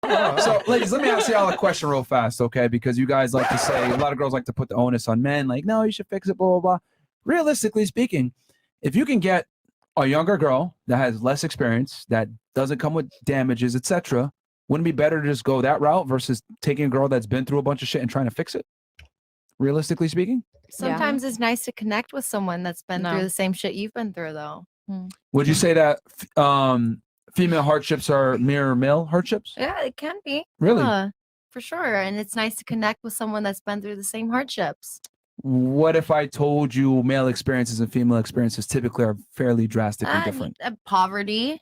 So, ladies, let me ask y'all a question real fast, okay? Because you guys like to say, a lot of girls like to put the onus on men, like, no, you should fix it, blah, blah, blah. Realistically speaking, if you can get a younger girl that has less experience, that doesn't come with damages, etc., wouldn't it be better to just go that route versus taking a girl that's been through a bunch of shit and trying to fix it? Realistically speaking? Sometimes it's nice to connect with someone that's been through the same shit you've been through, though. Would you say that female hardships are mirror male hardships? Yeah, it can be. Really? Yeah, for sure. And it's nice to connect with someone that's been through the same hardships. What if I told you male experiences and female experiences typically are fairly drastically different? Poverty,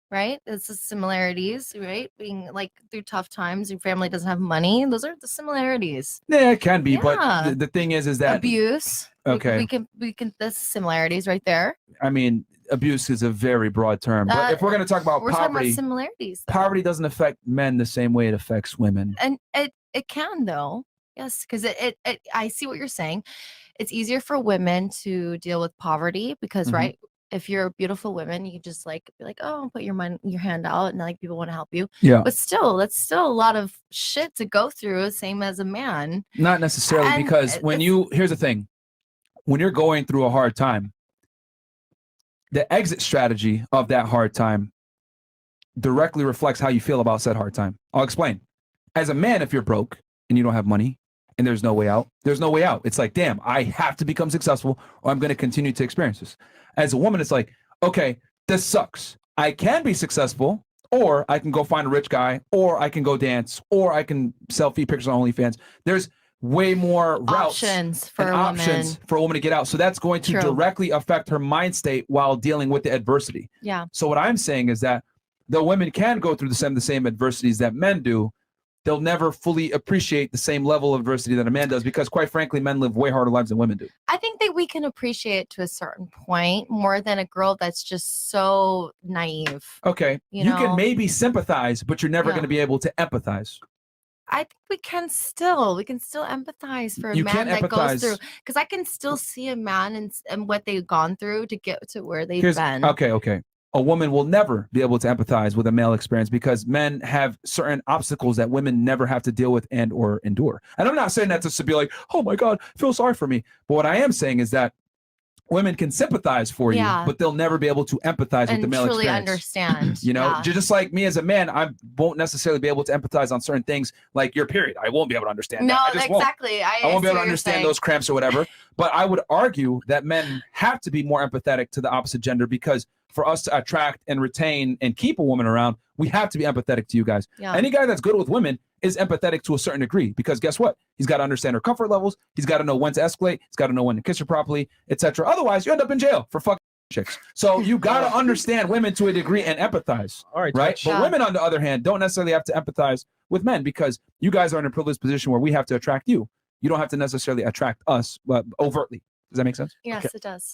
right? It's the similarities, right? Being like through tough times, your family doesn't have money. Those are the similarities. Yeah, it can be, but the thing is that abuse. Okay, we can. That's similarities right there. I mean, abuse is a very broad term, but if we're going to talk about we're poverty, talking about similarities. Poverty doesn't affect men the same way it affects women. And it can though. Yes, because I see what you're saying. It's easier for women to deal with poverty because right, if you're a beautiful woman, you just like be like, oh, put your hand out, and like people want to help you. Yeah. But still, that's still a lot of shit to go through, same as a man. Not necessarily, And because here's the thing, when you're going through a hard time, the exit strategy of that hard time directly reflects how you feel about said hard time. I'll explain. As a man, if you're broke and you don't have money and there's no way out, there's no way out. It's like, damn, I have to become successful or I'm going to continue to experience this. As a woman, it's like, okay, this sucks. I can be successful, or I can go find a rich guy, or I can go dance, or I can sell feed pictures on OnlyFans. There's way more routes options for a woman to get out. So that's going to directly affect her mind state while dealing with the adversity. Yeah. So what I'm saying is that though women can go through the same adversities that men do, they'll never fully appreciate the same level of adversity that a man does, because quite frankly, men live way harder lives than women do. I think that we can appreciate it to a certain point more than a girl that's just so naive. Okay. You can maybe sympathize, but you're never going to be able to empathize. I think we can still empathize for a man that goes through, because I can still see a man and what they've gone through to get to where they've been. Okay. A woman will never be able to empathize with a male experience because men have certain obstacles that women never have to deal with and or endure. And I'm not saying that to be like, oh my God, feel sorry for me. But what I am saying is that women can sympathize for you, but they'll never be able to empathize with the male truly experience. Understand. You know, just like me as a man, I won't necessarily be able to empathize on certain things like your period. I won't be able to understand that. I just exactly. I won't be able to understand those cramps or whatever. But I would argue that men have to be more empathetic to the opposite gender, because for us to attract and retain and keep a woman around, we have to be empathetic to you guys. Yeah. Any guy that's good with women is empathetic to a certain degree, because guess what? He's got to understand her comfort levels. He's got to know when to escalate. He's got to know when to kiss her properly, etc. Otherwise, you end up in jail for fucking chicks. So you got to understand women to a degree and empathize. All right. Right. But women, on the other hand, don't necessarily have to empathize with men, because you guys are in a privileged position where we have to attract you. You don't have to necessarily attract us, but overtly. Does that make sense? Yes, it does.